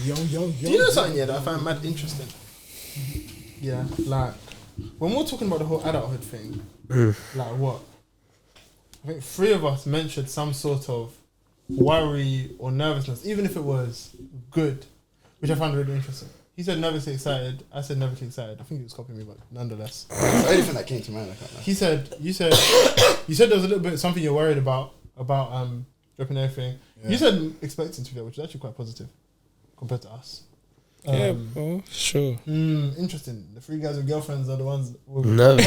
Yo. Do you know something that I find mad interesting? Yeah, like when we're talking about the whole adulthood thing, like what? I think 3 of us mentioned some sort of worry or nervousness, even if it was good, which I found really interesting. He said nervously excited. I said nervously excited. I think he was copying me, but nonetheless. The only thing that came to mind, I can't lie. He said, you said there was a little bit something you're worried about dropping everything. Yeah. You said expecting to be there, which is actually quite positive compared to us. Yeah, bro, sure. Interesting. The 3 guys with girlfriends are the ones worrying.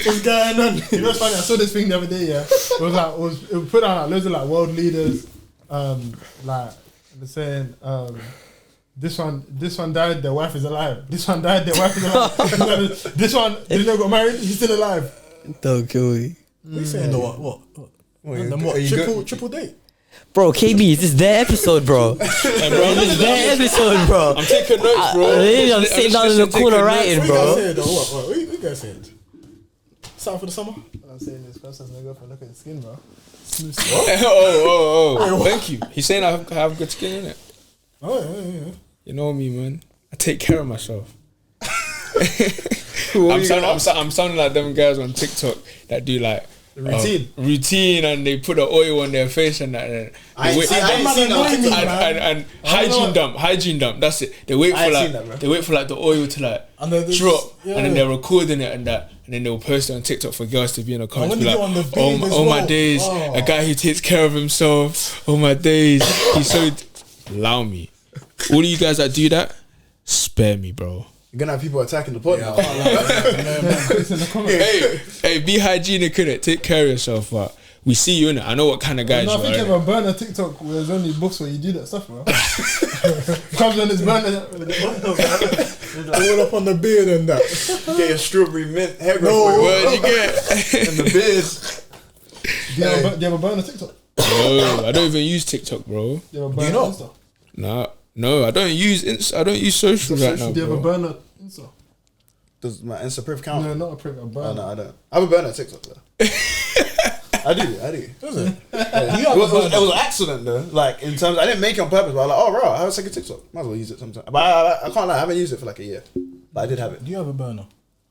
What's going on? You know what's funny? I saw this thing the other day. Yeah, it was put out like loads of like world leaders, like they're saying, this one died, their wife is alive. This one died, their wife is alive. This one didn't know got married, he's still alive. Don't kill me. What are you saying? What? Triple date? Bro, KB, this is their episode, bro. This is their episode, bro. I'm taking notes, bro. I'm sitting down in the corner writing, bro. What you guys saying? Start for the summer? I'm saying this person's no girlfriend. Look at the skin, bro. Oh. Thank you. He's saying I have good skin, innit? Oh, yeah. You know me, man. I take care of myself. I'm sounding like them guys on TikTok that do like routine, and they put the oil on their face and that. And and hygiene dump. That's it. They wait for like the oil to like drop, and then they're recording it and that, and then they'll post it on TikTok for girls to be in the comments, be like, "Oh my days, a guy who takes care of himself. Oh my days, he's so." Allow me. All of you guys that do that, spare me, bro. You're gonna have people attacking the pod now. Hey, be hygienic in it. Take care of yourself, but we see you in it. I know what kind of guys you are. I think you have a burner TikTok where there's only books where you do that stuff, bro. Comes on this burner. All up on the beard and that. Get your strawberry mint hair growth. No, what you get? And the beard. Do you have a burner TikTok? No, I don't even use TikTok, bro. Do you have a burner Insta? No, I don't use socials right now. Do you have a burner Insta? Does my Insta priv count? No, not a priv, a burner. Oh, no, I don't. I have a burner TikTok though. I do. Does it? Yeah. It was an accident though. Like in terms, I didn't make it on purpose. But I was like, oh right, I have a second TikTok. Might as well use it sometime. But I can't lie, I haven't used it for like a year. But I did have it. Do you have a burner?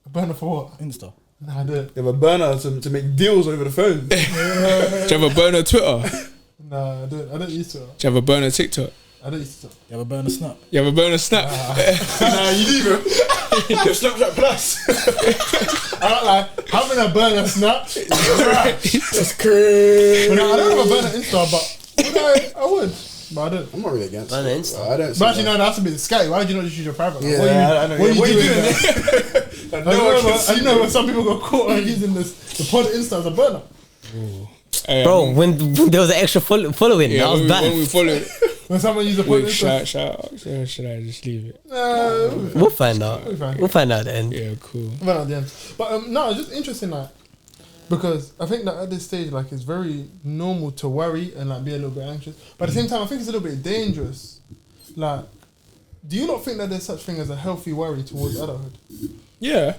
A burner for what? Insta. Nah, I don't. You have a burner to make deals over the phone. Do you have a burner Twitter? Nah, I don't use Twitter. Do you have a burner TikTok? I don't use TikTok. You have a burner Snap? You have a burner Snap? Nah, you do, bro. Snapchat Plus. I don't like having a burner Snap. That's crazy. I don't have a burner Insta, but I would. But I don't. I'm not really against burner it. Insta. I don't. But actually, no, that's a bit scary. Why would you not just use your private? Yeah, I know. What are you doing? I know when some people got caught on using the pod Insta as a burner. Bro, when there was an extra following, that was bad. When we follow it. When someone uses a pod Insta. Should I just leave it? We'll find out. We'll find out at the end. Yeah, cool. We'll find out at the end. But no, it's just interesting, like, because I think that at this stage, like, it's very normal to worry and like be a little bit anxious. But at the same time, I think it's a little bit dangerous. Like, do you not think that there's such thing as a healthy worry towards adulthood? Yeah.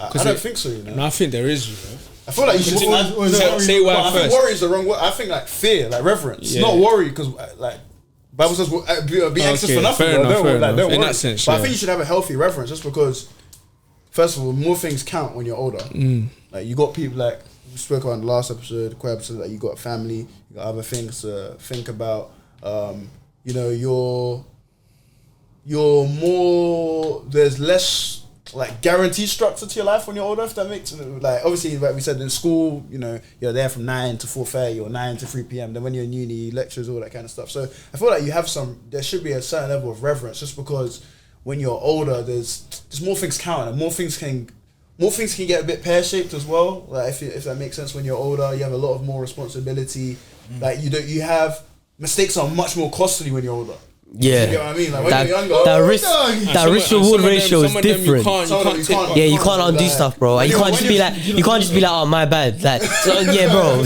I don't think so, you know. No, I think there is, you know. I feel like you should say why I first. think worry is the wrong word. I think like fear, like reverence, not worry, because like Bible says be anxious for nothing. Fair enough. Don't worry. In that sense, but I think you should have a healthy reverence, just because. First of all, more things count when you're older. Like you got people like we spoke about in the last episode, the episode, like you got a family, you got other things to think about. You know, you're more. There's less. Like guaranteed structure to your life when you're older, if that makes like obviously like we said in school, you know, you're there from 9 to 4:30 or 9 to 3 p.m. Then when you're in uni, lectures, all that kind of stuff. So I feel like there should be a certain level of reverence, just because when you're older, there's more things count and more things can get a bit pear-shaped as well. Like if that makes sense, when you're older, you have a lot of more responsibility. Like you have mistakes are much more costly when you're older. Yeah, you get what I mean? Like when you're younger, that risk reward ratio is different. You can't undo stuff, bro. You can't just be like, oh my bad. Like, yeah, bro.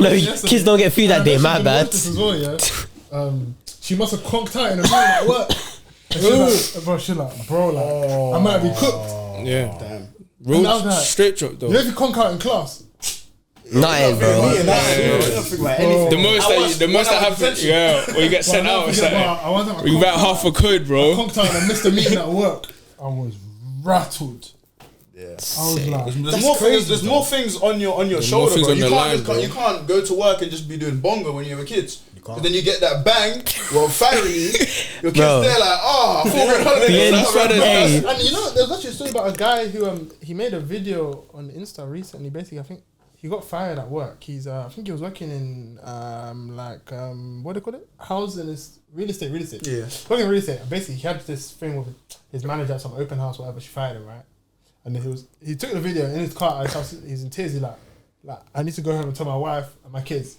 No, kids don't get food that day. My bad. She must have conked out in the room at work. She's like, bro, I might be cooked. Yeah, damn. Real straight drop though. You know if you conk out in class, Nothing, bro. The most that happens, when you get sent out, it's like you write half a code, bro. I conked out and I missed a meeting at work. I was rattled. Yeah. I was like, there's more things on your shoulder, bro. You can't go to work and just be doing bongo when you were kids. But then you get that bang, finally, your kids there like, I thought we were on holiday. And you know, there's actually a story about a guy who he made a video on Insta recently. Basically, I think he got fired at work. I think he was working in what do you call it? Housing is real estate. Yeah. Working in real estate. Basically, he had this thing with his manager at some open house, whatever. She fired him, right? And then he took the video in his car. He's in tears. He's like, I need to go home and tell my wife and my kids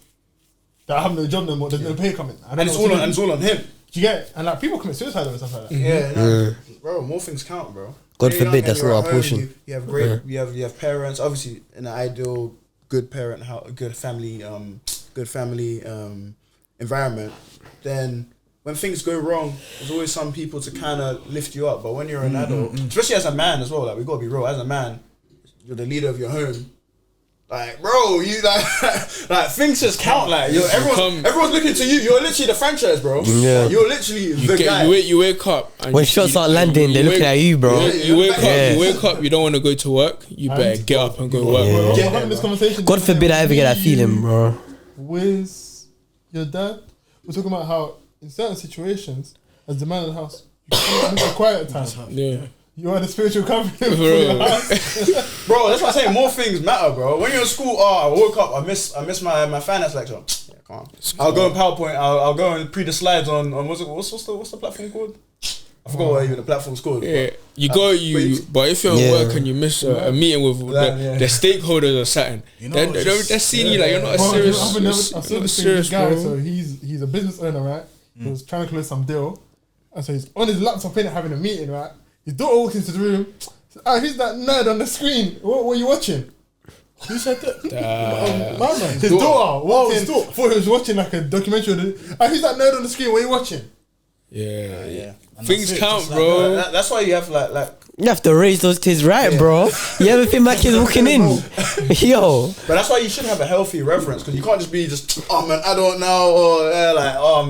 that I have no job no more. There's no pay coming. And it's all on him. Do you get it? And like people commit suicide over stuff like that. Yeah, bro. More things count, bro. God forbid that's not our portion. You have great. You have parents. Obviously, in an ideal good parent, good family environment. Then when things go wrong, there's always some people to kind of lift you up. But when you're an adult, especially as a man as well, like we gotta be real. As a man, you're the leader of your home. Like, bro, you like things just count. Like, everyone's looking to you. You're literally the franchise, bro. Yeah. Like, you're literally the guy. You wake up and when shots start landing, they're looking at you, bro. You wake up. You don't want to go to work. You better get up and go work. Bro. We're having this conversation. God forbid I ever get that feeling, bro. With your dad, we're talking about how in certain situations, as the man of the house, you can't have a quiet time. Yeah. You are the spiritual company, bro. Bro, that's why I say more things matter, bro. When you're in school, I woke up, I miss my finance lecture. Yeah, come on. I'll go in PowerPoint. I'll go and pre the slides on what's the platform called? I forgot what even the platform's called. Yeah, but if you're at work and you miss a meeting with the stakeholders or something, they're seeing you like you're not a serious. I saw this guy. So he's a business owner, right? He was trying to close some deal, and so he's on his laptop having a meeting, right? His daughter walks into the room. Who's that nerd on the screen? What were you watching? Who said that? My man. His daughter walked in. Thought he was watching like a documentary. Who's that nerd on the screen? What are you watching? Yeah. Things count, bro. That's why you have like. You have to raise those kids right, bro. You ever think my kids walking in? Yo. But that's why you should have a healthy reverence, because you can't just be I'm an adult now, or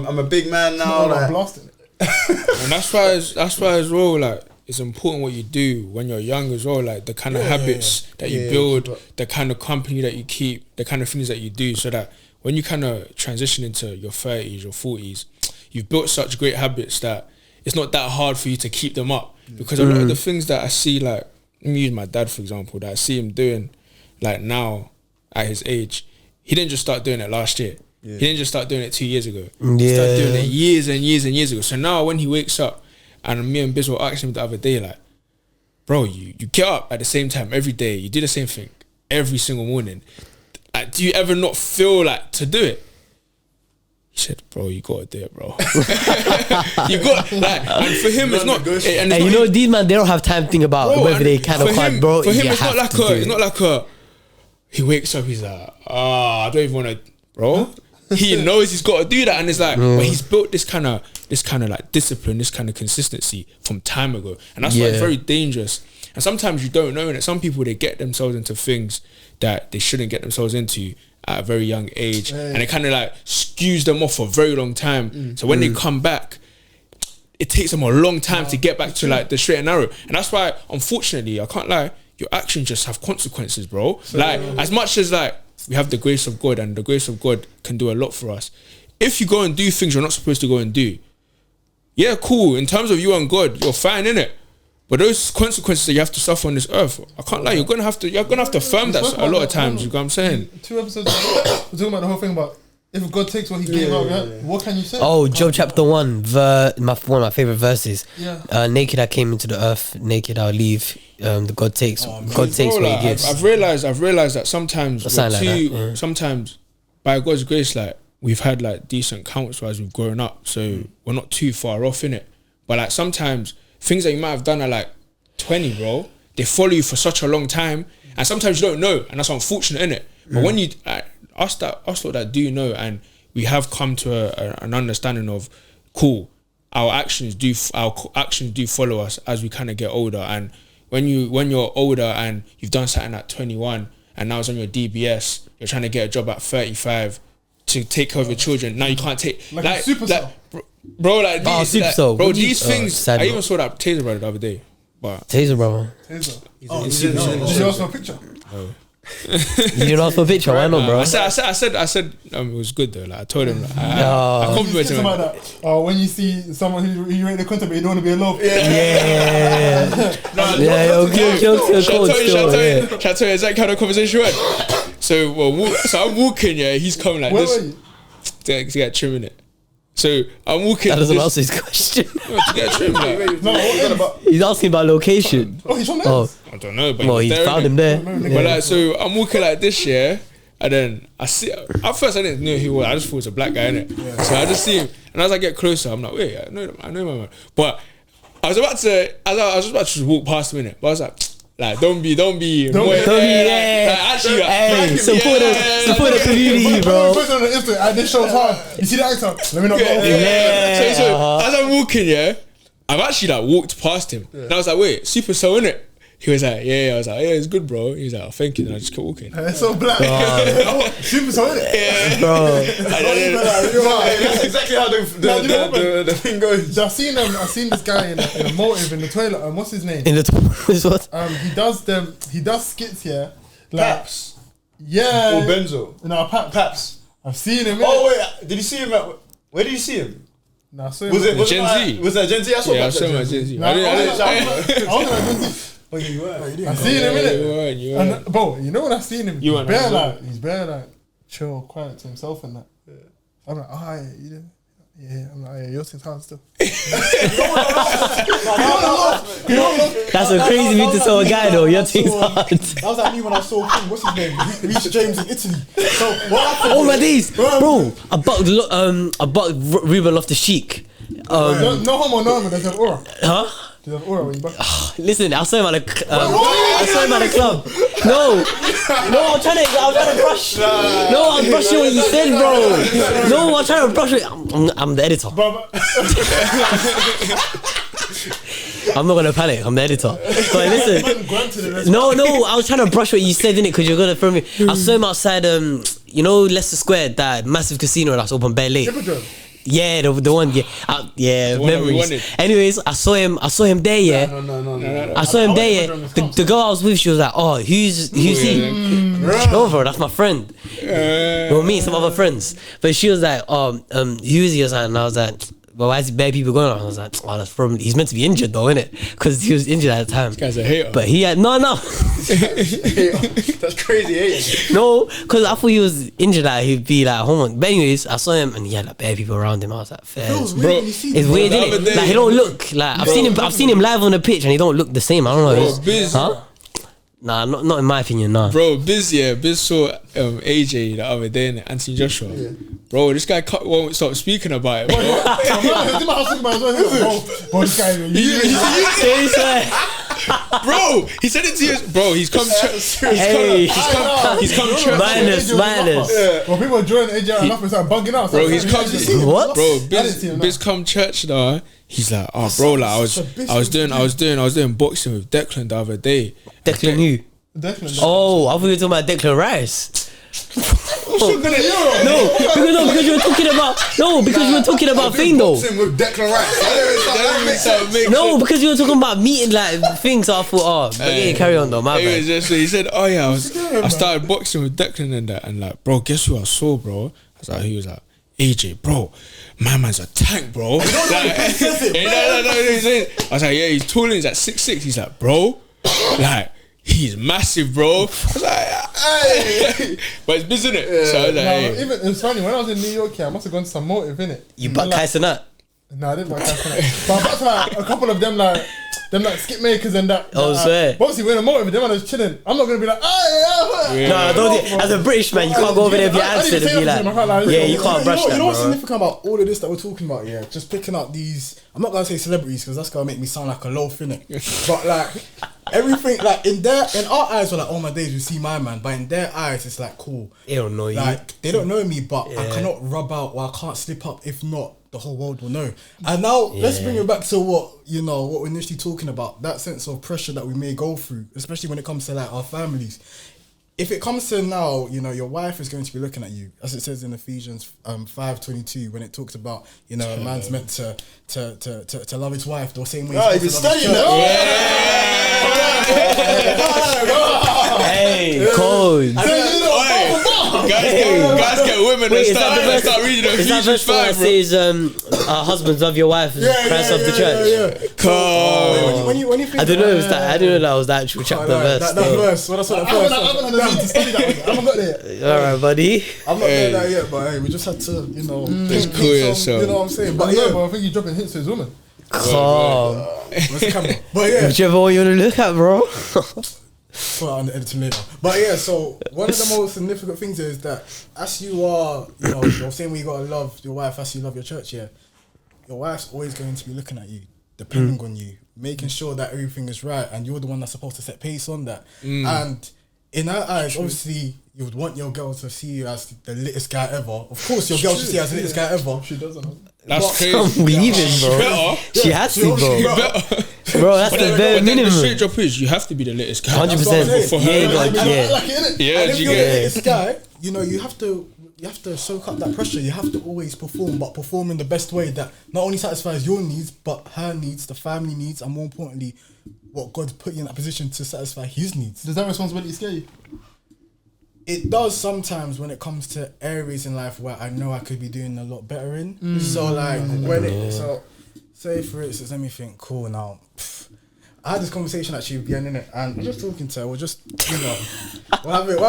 I'm a big man now. Like blasting. And that's why as well, like, it's important what you do when you're young as well, like the kind of habits that you build, the kind of company that you keep, the kind of things that you do, so that when you kind of transition into your 30s or 40s, you've built such great habits that it's not that hard for you to keep them up. Because a lot of the things that I see, like, let me use my dad for example, that I see him doing, like now at his age, he didn't just start doing it last year. He didn't just start doing it 2 years ago. He started doing it years and years and years ago. So now when he wakes up, and me and Biz were asking him the other day, like, bro, you get up at the same time every day. You do the same thing every single morning. Like, do you ever not feel like to do it? He said, bro, you gotta do it, bro. You got, like, and for him, it's not. And you know, these man, they don't have time to think about whether they can or can't, bro. For him, it's not like a. He wakes up, he's like, I don't even want to, bro. He knows he's got to do that, and it's like, but he's built this kind of like discipline, this kind of consistency from time ago, and that's why it's very dangerous. And sometimes you don't know, and some people, they get themselves into things that they shouldn't get themselves into at a very young age, and it kind of like skews them off for a very long time. So when they come back, it takes them a long time to get back to like the straight and narrow, and that's why, unfortunately, I can't lie, your actions just have consequences, bro. Like, as much as like we have the grace of God, and the grace of God can do a lot for us, if you go and do things you're not supposed to go and do, yeah, cool, in terms of you and God, you're fine, innit? But those consequences that you have to suffer on this earth, I can't lie, you're gonna have to affirm that a lot of times. You know what I'm saying? 2 episodes ago, we're talking about the whole thing about if God takes what He gave out, what can you say? Oh, Job chapter 1, one of my favorite verses. Naked I came into the earth, naked I'll leave. The God takes what He gives. I've realized that sometimes sometimes by God's grace, like, we've had like decent counsel as we've grown up, so we're not too far off in it. But like sometimes things that you might have done at like 20, bro, they follow you for such a long time, and sometimes you don't know, and that's unfortunate, innit? But when you us lot that do know, and we have come to an understanding of, cool, our actions do follow us as we kind of get older. And when you're older and you've done something at 21 and now it's on your DBS. You're trying to get a job at 35 to take care of your children. Now you can't take like a superstar. Bro, like these, bro, these things. Sad, I even saw that Taser brother the other day. But Taser, bro. Did you ask for a picture? You didn't ask for a picture. Why not, bro? I said it was good though. Like I told him, I complimented him. About that. When you see someone who you rate the content, but you don't want to be alone. Yeah. Shall I tell you exactly how the conversation went? So I'm walking. Yeah, he's coming like this to get trim in it. So I'm walking. That doesn't answer his question. To get trim, he's asking about location. Oh, he's on there. I don't know, but he found him there. But like, so I'm walking like this, yeah, and then I see. At first, I didn't know who he was. I just thought it was a black guy, innit? Yeah. So I just see him, and as I get closer, I'm like, wait, I know my man. But I was about to just walk past him, innit? But I was like, don't be. Actually, support the community, bro. This show's hard. You see the actor? Let me not go. Yeah. So as I'm walking, yeah, I've actually like walked past him, and I was like, wait, super so innit? He was like, yeah. I was like, yeah, it's good, bro. He was like, oh, thank you. And I just kept walking. It's so black. Super so innit? Yeah, bro. That's exactly how the thing goes. I've seen this guy in a motive in the toilet. What's his name? In the toilet, what? He does skits here. Paps. Yeah. Or Benzo. No, Paps. I've seen him. Oh wait, did you see him? Where did you see him? Nah, I saw him. Was it Gen Z? Was that Gen Z? I saw I saw him at Gen Z. I wasn't at Gen Z. Oh yeah, you were. I seen him in it. You were. Bro, you know when I seen him, You he's bare like chill, quiet to himself and that. Yeah. I'm like, oh yeah, you did. Yeah, I'm like, yeah, your thing's hard still. That's a crazy thing to tell a guy though. Your thing's hard. That was like me when I saw him. What's his name? Reece James in Italy. So what happened? Oh my days, bro! I bucked Ruben off the Sheik. No homo, there's an aura. Huh? There's an aura when you buck. Listen, I saw him at the club. No, I'm trying to brush. No, I'm brushing what you said, bro. No, I'm trying to brush it. I'm the editor. I'm not gonna panic. I'm the editor. So listen. No, I was trying to brush what you said, innit? Because you're gonna throw me. I saw him outside. Leicester Square, that massive casino that's open bare late. Yeah, the one, memories. Anyways, I saw him there, yeah. No. I saw him there, yeah. The girl I was with, she was like, oh, who's he? No, bro, that's my friend. Well, me and some other friends. But she was like, who is he? And I was like, well, why is bad people going on? I was like, oh, that's probably, he's meant to be injured though, innit? Because he was injured at the time. This guy's a hater. But he had, no. That's crazy hating. No, because I thought he was injured, like he'd be like homo. But anyways, I saw him and he had like bad people around him. I was like, fair. Bro, it's weird, isn't it? Like he don't look like I've seen him live on the pitch and he don't look the same. I don't know. Huh? Nah, not in my opinion, nah. Bro, Biz saw AJ the other day in Anthony Joshua. Yeah. Bro, this guy won't stop speaking about it, bro. Bro, he said it to you. Bro, he's come church. He's come church. Minus. Well, people are joining AJ and nothing start bugging out. Bro, he's come. What? Bro, Biz come church now. He's like, oh, bro, like I was doing boxing with Declan the other day. Declan who? Declan. Oh, I thought you were talking about Declan Rice. Because you were talking about thing though. With Declan Rice. No, because you were talking about meeting like things. So I thought, carry on though. My bad. So he said, oh yeah, I started boxing with Declan and that, and like, bro, guess who I saw, bro? He was like, AJ, bro, my man's a tank, bro. I was like, yeah, he's tall and he's at 6'6". He's like, bro, like, he's massive, bro. I was like, hey. But it's busy, innit? Yeah. So I was like, hey. Even, it's funny, when I was in New York, I must have gone to some motive, innit? You butt Kaisen up? No, I didn't butt Kaisen up. But I butt like a couple of them, like skip makers and that. Oh, swear. But obviously, when I'm motive, them was chilling. I'm not going to be like, No, don't. As a British man, you can't go over there with your accent and be like, you can't brush that, You know what's significant about all of this that we're talking about, yeah? Just picking up these, I'm not going to say celebrities because that's going to make me sound like a loaf, innit? But like, everything, like in our eyes, we're like, oh my days, we see my man. But in their eyes, it's like, cool. They don't know you. Like, they don't know me, but I cannot rub out or I can't slip up. If not, the whole world will know. And now, let's bring it back to what we're initially talking about. That sense of pressure that we may go through, especially when it comes to like our families. if it comes to now, you know, your wife is going to be looking at you, as it says in Ephesians 5:22, when it talks about, you know, a man's meant to love his wife the same way. Oh, you've been studying that. Hey, cold. Guys get women and start reading the Ephesians 5, bro. It says, husbands, love your wife as Christ of the church. Cool. When you think I don't know that was the actual chapter verse. That verse. Well, that's what I haven't had to study that. I haven't got there. Alright, buddy. I'm not there that yet, but hey, we just had to, you know, just cool yourself. You know what I'm saying? But yeah, I think you're dropping hints to his woman. Calm. Where's the camera? But yeah, whichever one you want to look at, bro. Put on the editing later. But yeah, so one of the most significant things is that as you are, you know, you're saying we gotta love your wife as you love your church, yeah. Your wife's always going to be looking at you, depending on you, making sure that everything is right, and you're the one that's supposed to set pace on that. And in her eyes, obviously, you would want your girl to see you as the littest guy ever. Of course, your girl should see you as the littest guy ever. She doesn't. That's crazy. Weaving, bro. She has to, bro. Bro, that's the bare minimum. The straight drop is you have to be the littest guy. 100%. For her. Yeah, and if you're the littest guy, you know, you have to soak up that pressure. You have to always perform, but perform in the best way that not only satisfies your needs, but her needs, the family needs, and more importantly, what God put you in that position to satisfy his needs. Does that responsibility scare you? It does sometimes when it comes to areas in life where I know I could be doing a lot better in. So like so say for instance, let me think. Cool now. I had this conversation actually with Bien in it, and we're just talking to her. We're just, you know, we're having a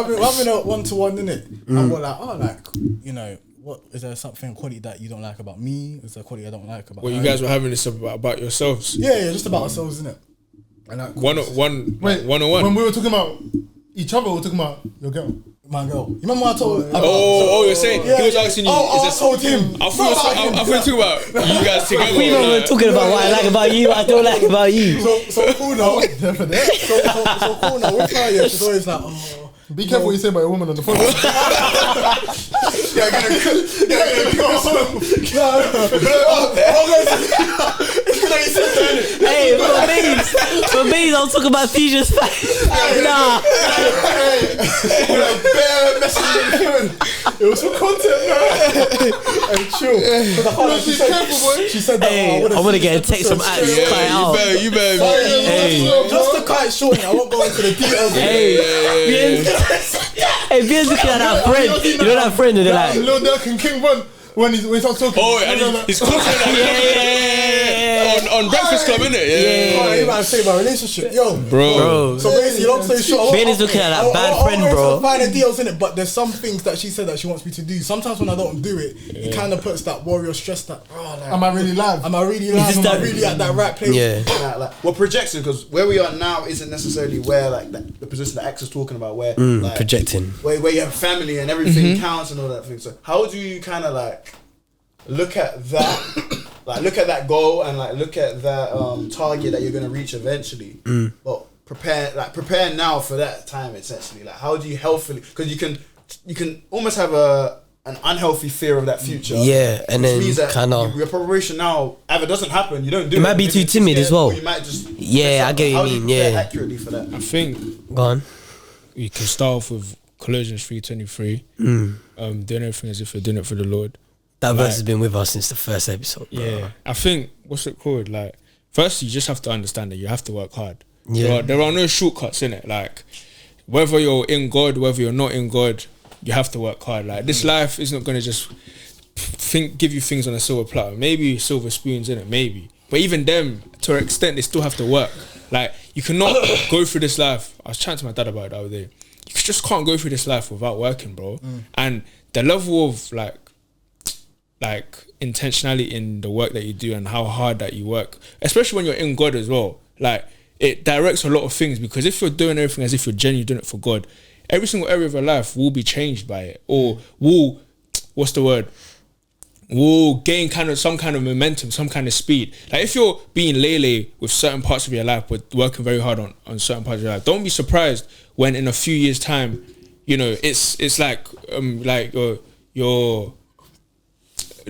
1-to-1 in it, and we're like, you know, what is there something quality that you don't like about me? Is there quality I don't like about? Well, you guys were having this about yourselves. Yeah, just about ourselves, innit? And like, one-on-one. When we were talking about each other, we were talking about your girl. My girl. You remember what I told? You're saying he was asking you. I told him. I thought talking about you guys together. We were talking about what I like about you, what I don't like about you. So cool now. So cool now. With her, yeah, she's always like, be careful what you say about a woman on the phone. Hey, for me, I'll talk about Ephesians 5. Nah. It was for content, man. Hey, chill. She said that. Hey, I want to get a text from Alex. You better. Hey, just to cut it short, I won't go into the details. Hey, Bian's looking at that friend. You know that friend, and they're like, Lil Durk and King Von when he starts talking. Oh, and he's confident. On Breakfast Club, innit? Yeah. You about to say my relationship, yo, bro. So basically, long story short, Ben is looking at that bad friend, bro. Find the deals in it, but there's some things that she said that she wants me to do. Sometimes when I don't do it, it kind of puts that warrior stress. That am I really live? Am I really live? Am I really at that right place? Yeah. Well, projection, because where we are now isn't necessarily where like the position that X is talking about, where like projecting, where you have family and everything counts and all that thing. So how do you kind of like look at that? Like look at that goal and like look at that target that you're gonna reach eventually. But prepare now for that time essentially. Like how do you healthily? Because you can almost have an unhealthy fear of that future. Yeah, and then kind of your preparation now either doesn't happen. You don't do it. You might be too timid as well. You might just I get what you mean. Yeah, accurately for that. I think go on. You can start off with Colossians 3:23. Doing everything as if you're doing it for the Lord. That verse has been with us since the first episode. Bro. Yeah, I think what's it called? Like, first you just have to understand that you have to work hard. Yeah, there are no shortcuts in it. Like, whether you're in God, whether you're not in God, you have to work hard. Like, this life is not gonna just give you things on a silver platter. Maybe silver spoons in it, maybe. But even them, to an extent, they still have to work. Like, you cannot go through this life. I was chatting to my dad about it the other day. You just can't go through this life without working, bro. And the level of like intentionality in the work that you do and how hard that you work, especially when you're in God as well, like it directs a lot of things, because if you're doing everything as if you're genuinely doing it for God, every single area of your life will be changed by it, or will gain some kind of momentum, some kind of speed. Like if you're being lele with certain parts of your life but working very hard on certain parts of your life, don't be surprised when in a few years time, you know, it's like you're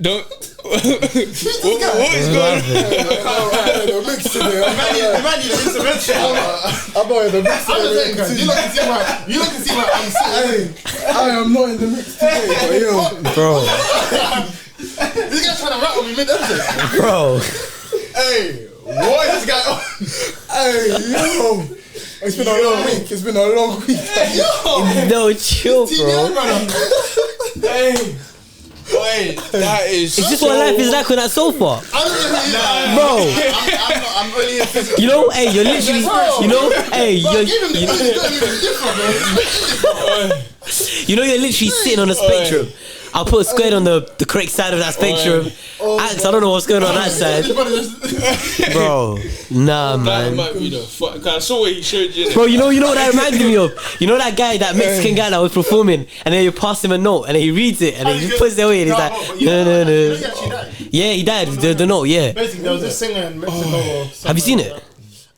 don't. What is going on? The mix today. Man, you need to mention. I'm not in the mix today. You look and see where I'm sitting. I am not in the mix today, but yo, bro. This guy's trying to rattle me mid-episode. Bro. Hey, what is this guy on? Hey, yo. It's been a long week. It's been a long week. Yo. No, chill, bro. Hey. Wait, that is. Is this what life is like on that sofa? Bro. I'm only a physical. You know, hey, you're literally. You know, hey, you're. You know, you're literally sitting on a spectrum. I'll put a square on the correct side of that spectrum. Axe, I don't know what's going on that side. Bro, nah, man. That might be the fuck. Cause I saw what he showed you. Bro, you know what that reminds me of? You know that guy, that Mexican guy that was performing, and then you pass him a note, and then he reads it, and then he just puts it away, and he's like, no. Yeah, he died. The note, yeah. Basically, there was this singer in Mexico. Have you seen it?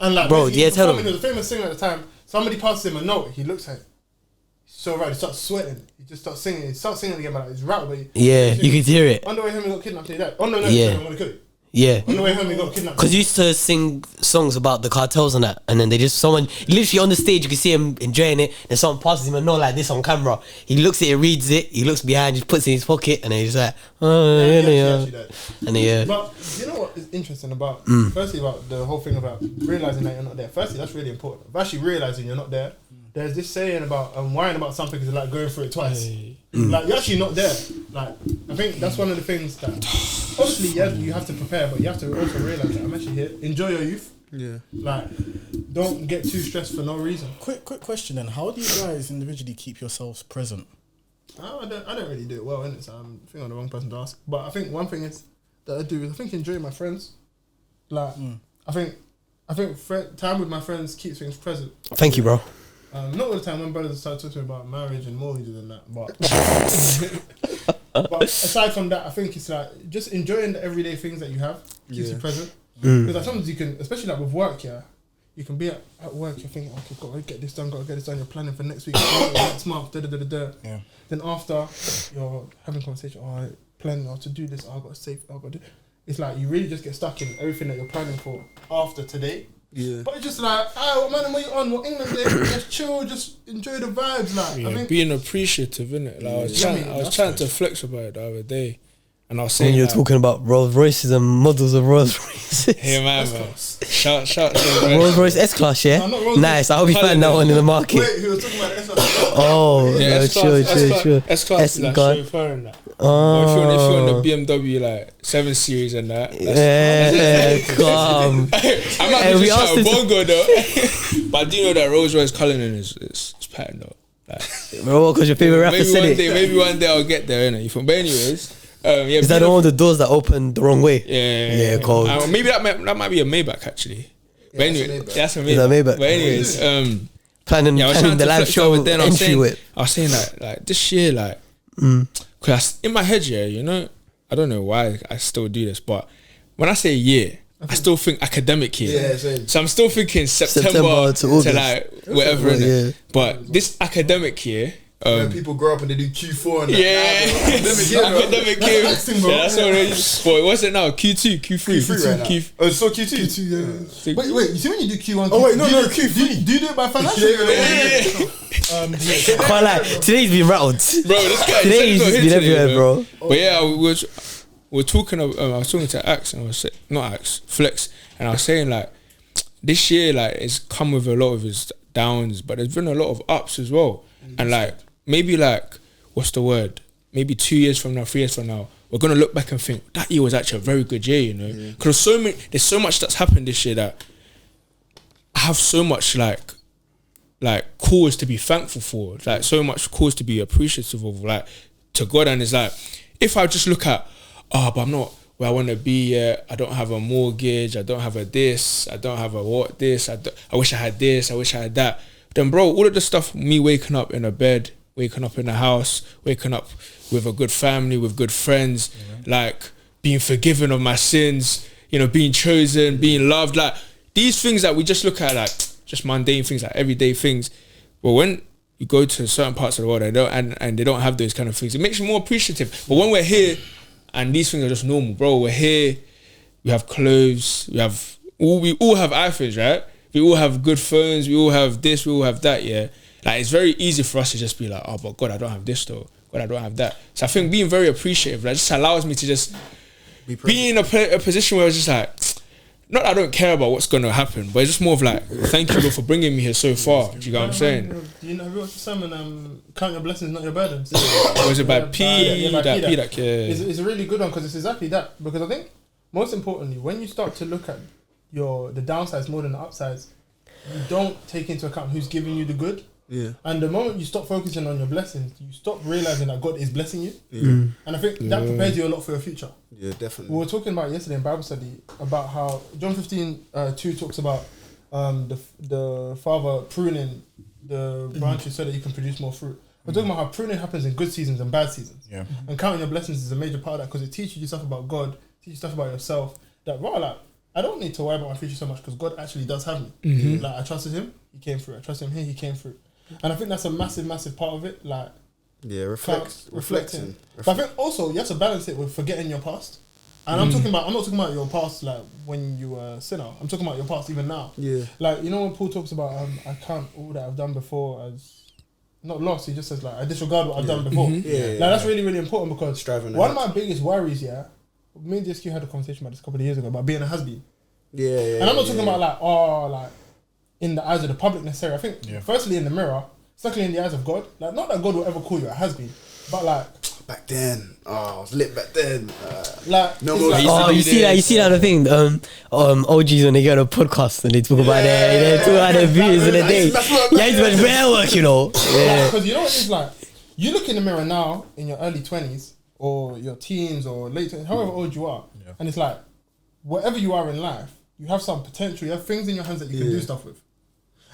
And like, bro, yeah, tell him. He was a famous singer at the time. Somebody passes him a note. He looks at it. So right, he starts sweating. He just starts singing. He starts singing again, but like, he's rattled. Yeah, you can hear it. On the way home, he got kidnapped. He died. Oh no, yeah. I'm gonna kill you. Yeah. On the way home, he got kidnapped. Because he used to sing songs about the cartels and that, and then they just someone literally on the stage, you can see him enjoying it. And someone passes him a note like this on camera. He looks at it, reads it. He looks behind, just puts it in his pocket, and then he's like, oh yeah. And then But you know what is interesting about? Firstly, about the whole thing about realizing that you're not there. Firstly, that's really important. Of actually realizing you're not there. There's this saying about worrying about something is like going through it twice. Like you're actually not there. Like I think that's one of the things that obviously you have to prepare, but you have to also realize that I'm actually here. Enjoy your youth. Yeah. Like don't get too stressed for no reason. Quick question then. How do you guys individually keep yourselves present? I don't really do it well, innit? So I think I'm the wrong person to ask. But I think one thing is that I do is I think enjoying my friends. Like I think time with my friends keeps things present. Thank you, bro. Not all the time when brothers start talking about marriage and mortgages and that, but aside from that, I think it's like just enjoying the everyday things that you have keeps you present. Because like sometimes you can, especially like with work, you can be at work, you're thinking, okay, gotta get this done, you're planning for next week, next month, Yeah. Then after you're having conversation, planning to do this, I've got to save, I've got to do. It's like you really just get stuck in everything that you're planning for after today. Yeah. But it's just like, what man, what you on? What England day? Just chill, just enjoy the vibes. Like, yeah, I think being appreciative, innit? Like, I was trying to flex about it the other day, and I was saying, when you're talking about Rolls Royces and models of Rolls Royces. Hey man, shout Rolls Royce S-Class, yeah? No, nice, I hope you find that one in the market. Wait, he was talking about S-Class. Oh, yeah, no, sure. S-Class, like chauffeur and that. Or if you're on the BMW like 7 Series and that. Yeah, calm. I'm not going to shout a bongo though. But I do know that Rolls Royce Cullinan is pattern though. Like, bro, because your favorite rapper said it. Maybe one day I'll get there, innit? But anyways. Is that one of the doors that opened the wrong way? Yeah, cold. Maybe that might be a Maybach actually. But anyway, that's a Maybach. Is that Maybach? But anyways, planning the live show entry with. I was saying that like this year, like, because in my head, you know, I don't know why I still do this, but when I say year, I still think academic year. Yeah, same. So I'm still thinking September to like whatever. Yeah. But this academic year. People grow up and they do Q4 and academic year. That's already. Well, what's it now? Q2, Q3 right now. Oh, it's still Q2. Yeah. Wait. You see when you do Q1? Oh wait, no, Q3. Do you do it by financial? Quite like today's been rattled, bro. This guy today's just been everywhere, bro. But yeah, we're talking. I was talking to Axe and I was saying, not Axe, Flex, and I was saying like this year like it's come with a lot of its downs, but there's been a lot of ups as well, and like. Maybe like, what's the word? Maybe 2 years from now, 3 years from now, we're gonna look back and think that year was actually a very good year, you know? Because there's so much that's happened this year that I have so much like cause to be thankful for, like so much cause to be appreciative of, like to God. And it's like, if I just look at, but I'm not where I want to be yet. I don't have a mortgage. I don't have a this. I don't have a what this. I wish I had this. I wish I had that. Then, bro, all of the stuff, me waking up in a bed, waking up in a house, waking up with a good family, with good friends, like being forgiven of my sins, you know, being chosen, being loved, like these things that we just look at like just mundane things, like everyday things. But when you go to certain parts of the world and they don't have those kind of things, it makes you more appreciative. But when we're here and these things are just normal, bro. We're here, we have clothes, we all have iPhones, right? We all have good phones, we all have this, we all have that, yeah. Like, it's very easy for us to just be like, oh, but God, I don't have this though. God, I don't have that. So I think being very appreciative, like, just allows me to just be in a position where it's just like, not that I don't care about what's going to happen, but it's just more of like, thank you, Lord, for bringing me here so far. Do you get what I'm saying? Do you know who what's the sermon? Count your blessings, not your burdens. Or was it by P? It's a really good one because it's exactly that. Because I think most importantly, when you start to look at the downsides more than the upsides, you don't take into account who's giving you the good. Yeah. And the moment you stop focusing on your blessings, you stop realizing that God is blessing you. Yeah. And I think that prepares you a lot for your future. Yeah, definitely. We were talking about yesterday in Bible study about how John 15:2 talks about the Father pruning the branches so that you can produce more fruit. We're talking about how pruning happens in good seasons and bad seasons. Yeah. And counting your blessings is a major part of that because it teaches you stuff about God, teaches you stuff about yourself. That like, I don't need to worry about my future so much because God actually does have me. Like, I trusted Him, He came through. I trusted Him here, He came through. And I think that's a massive, massive part of it. Like, reflecting. But I think also you have to balance it with forgetting your past. And I'm not talking about your past like when you were a sinner. I'm talking about your past even now. Yeah. Like, you know when Paul talks about I count all that I've done before as not lost. He just says like I disregard what I've done before. That's really, really important because one of my biggest worries, me and DSQ had a conversation about this a couple of years ago about being a has-been. And I'm not talking about like in the eyes of the public necessarily. I think firstly in the mirror, secondly in the eyes of God. Like, not that God will ever call you a has-been, but like back then, I was lit back then. Like, no more. Like, you see that the thing. OGs when they get on a podcast and they talk about their views in the day. It's much better work, you know. Because you know what it's like. You look in the mirror now in your early 20s or your teens or late 20s, however old you are, and it's like whatever you are in life, you have some potential. You have things in your hands that you can do stuff with.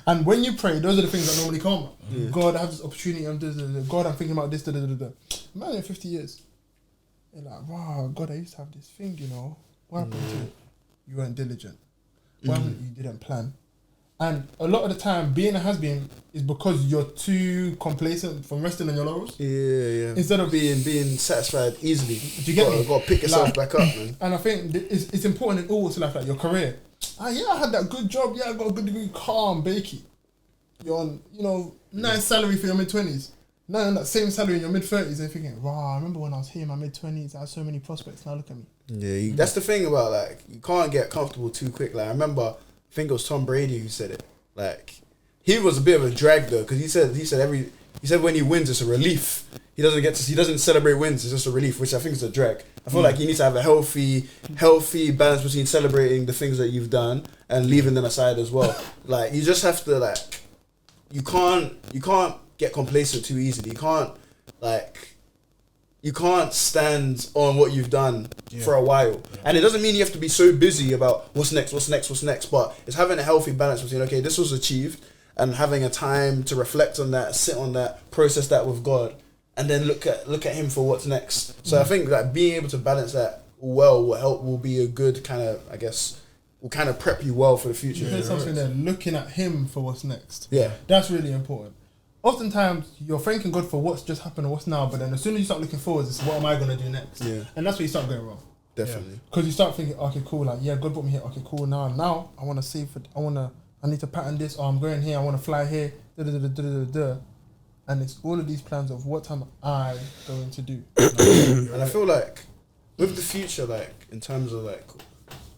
And when you pray, those are the things that normally come up. God, I have this opportunity. God, I'm thinking about this. Imagine 50 years. You're like, wow, God, I used to have this thing, you know. What happened to it? You weren't diligent. What happened? You didn't plan. And a lot of the time, being a has-been is because you're too complacent from resting on your laurels. Yeah. Instead of being satisfied easily. Do you get me? You got to pick yourself back up, man. And I think it's important in all walks of life, like your career. I had that good job. I got a good degree. Calm, bakey. You're on, nice salary for your mid-20s. Now you're on that same salary in your mid-30s and you're thinking, wow, I remember when I was here in my mid-20s, I had so many prospects. Now look at me. Yeah, that's the thing about, like, you can't get comfortable too quick. Like, I remember, I think it was Tom Brady who said it. Like, he was a bit of a drag though, because he said when he wins, it's a relief. He doesn't celebrate wins. It's just a relief, which I think is a drag. I feel like you need to have a healthy balance between celebrating the things that you've done and leaving them aside as well. Like, you just have to, like, you can't get complacent too easily. You can't stand on what you've done for a while. And it doesn't mean you have to be so busy about what's next, but it's having a healthy balance between, okay, this was achieved, and having a time to reflect on that, sit on that, process that with God, and then look at Him for what's next. So I think that being able to balance that well will be a good kind of, I guess, will kind of prep you well for the future. You said something there, looking at Him for what's next. Yeah. That's really important. Oftentimes, you're thanking God for what's just happened and what's now, but then as soon as you start looking forward, it's what am I going to do next? Yeah. And that's where you start going wrong. Definitely. Because you start thinking, okay, cool, like, God brought me here, okay, cool, now I want to save for, I need to pattern this, or I'm going here, I want to fly here, and it's all of these plans of what am I going to do. And I feel like with the future, like, in terms of, like,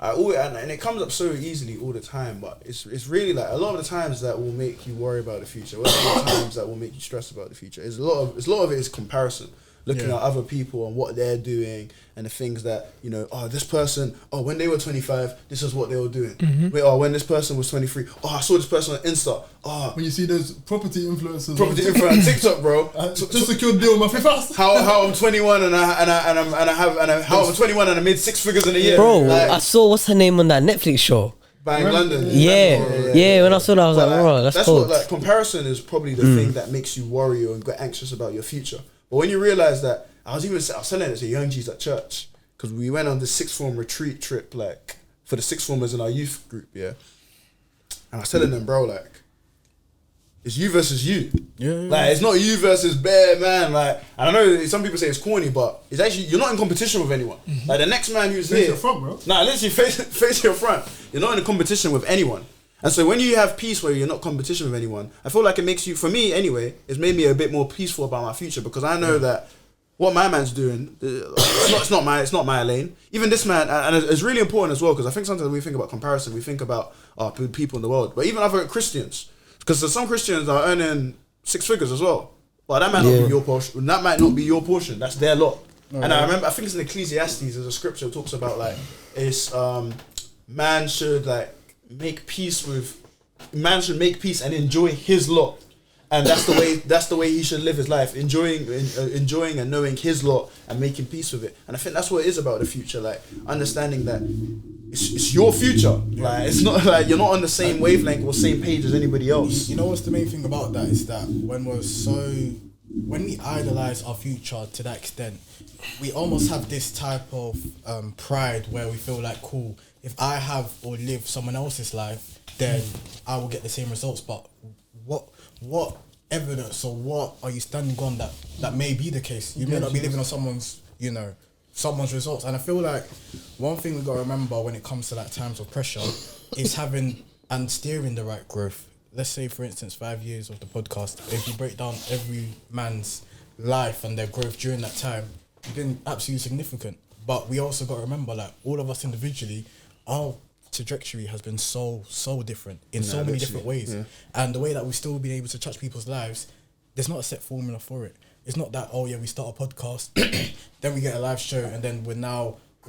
and it comes up so easily all the time, but it's really like a lot of the times that will make you worry about the future. A lot of the times that will make you stress about the future. A lot of it is comparison. Looking at other people and what they're doing and the things that, this person, when they were 25, this is what they were doing. Wait, when this person was 23, I saw this person on Insta. When you see those property influencers on TikTok, bro. Just secured a deal with my fifth house. How I'm 21 and I'm 21 and I made 6 figures in a year. Bro, like, I saw what's her name on that Netflix show. Bang London. Yeah. When I saw that, I was like, bro, that's cool. What, like, comparison is probably the thing that makes you worry or get anxious about your future. But when you realise that, I was telling it to young G's at church, because we went on this 6th form retreat trip, like, for the 6th formers in our youth group, and I was telling them, bro, like, it's you versus you. Yeah. Like it's not you versus Bear Man. Like I know some people say it's corny, but it's actually you're not in competition with anyone. Like the next man who's Face here, your front, bro. nah, literally face your front. You're not in a competition with anyone. And so when you have peace where you're not competition with anyone, I feel like it makes you, for me anyway, it's made me a bit more peaceful about my future because I know that what my man's doing, it's not my lane. Even this man, and it's really important as well because I think sometimes when we think about comparison, we think about people in the world, but even other Christians, because some Christians are earning 6 figures as well. But that might not be your portion. That might not be your portion. That's their lot. And I remember, I think it's in Ecclesiastes. There's a scripture that talks about like it's man should make peace and enjoy his lot. And that's the way he should live his life, enjoying and knowing his lot and making peace with it. And I think that's what it is about the future, like understanding that it's your future. Like it's not like you're not on the same wavelength or same page as anybody else. You know what's the main thing about that is that when we idolize our future to that extent, we almost have this type of pride where we feel like, cool, if I have or live someone else's life, then I will get the same results. But what evidence or what are you standing on that may be the case? You may not be living on someone's results. And I feel like one thing we got to remember when it comes to like times of pressure is having and steering the right growth. Let's say, for instance, 5 years of the podcast, if you break down every man's life and their growth during that time, it's been absolutely significant. But we also got to remember, like, all of us individually, our trajectory has been so different in so many different ways. Yeah. And the way that we've still been able to touch people's lives, there's not a set formula for it. It's not that, we start a podcast, then we get a live show, and then we're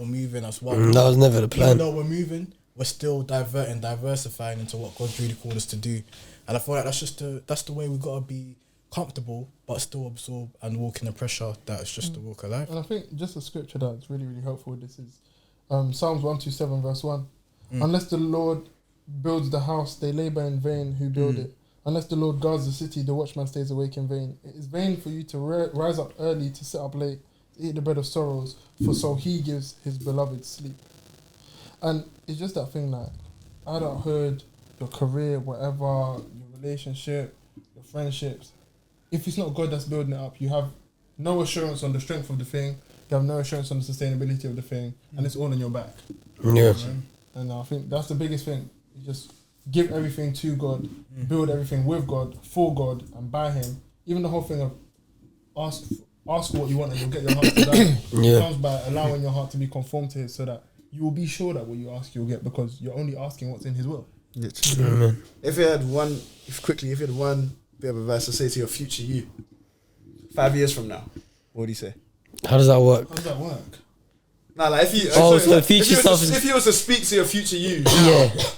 moving as one. That was never the plan. Even though we're moving, we're still diversifying into what God's really called us to do. And I feel like that's the way we've got to be comfortable, but still absorb and walk in the pressure that is just the walk of life. And I think just a scripture that's really, really helpful with this is Psalms 127 verse 1. Unless the Lord builds the house, they labor in vain who build it. Unless the Lord guards the city, the watchman stays awake in vain. It is vain for you to rise up early, to sit up late, to eat the bread of sorrows, for so he gives his beloved sleep. And it's just that thing, like adulthood, your career, whatever, your relationship, your friendships. If it's not God that's building it up, you have no assurance on the strength of the thing. You have no assurance on the sustainability of the thing, and it's all on your back. Yeah. And I think that's the biggest thing. You just give everything to God, build everything with God, for God, and by Him. Even the whole thing of ask what you want and you'll get your heart to that. It comes by allowing your heart to be conformed to His, so that you will be sure that what you ask you'll get, because you're only asking what's in His will. If you had one bit of advice to say to your future you, 5 years from now, what would you say? How does that work? Nah, like if you if you was to speak to your future you,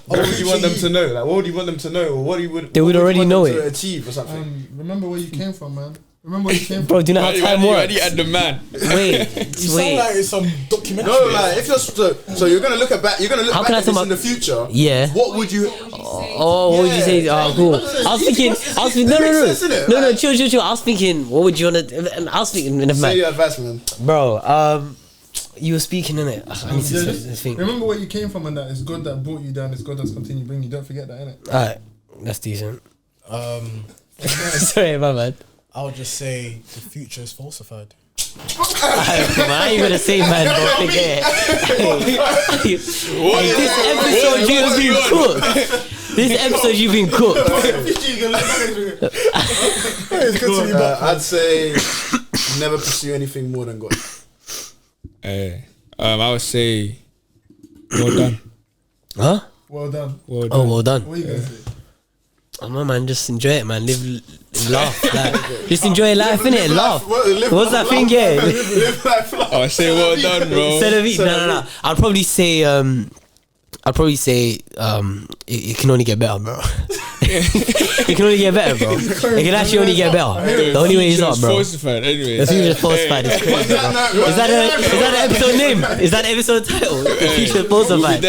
what would you want them to know? Like, what would you want them to know, or they would already know it to achieve or something? Remember where you came from, man. Remember where you came from. Bro, do you know how time works? You at the man. Wait. Sound like it's some documentary. No, like if you're so you're gonna look back at this in the future. Yeah. What would you? What would you say? Oh, cool. I was thinking. No. Chill. I was thinking, what would you want to? I was thinking. Say your advice, man. Bro, you were speaking, innit? I need to think. Remember where you came from, and that it's God that brought you down. It's God that's continued bringing you. Don't forget that, innit? Alright, that's decent. Sorry, my bad. I would just say the future is falsified. I ain't gonna say, man. Don't forget. This episode you've been cooked. This episode you've been cooked. I'd say never pursue anything more than God. I would say well done. Huh? Well done. Well done. What are you gonna say? Oh no, man, just enjoy it, man. Laugh, like, just enjoy life, innit? Laugh. What's that thing, yeah? Live life. I say well done, bro. Instead of no. I'd probably say it can only get better, bro. It can only get better, bro. It can actually only get better. The only way is up, bro. Falsified, anyway. The future's falsified. It's crazy, bro. Is that the episode name? Is that the episode title? The future's falsified.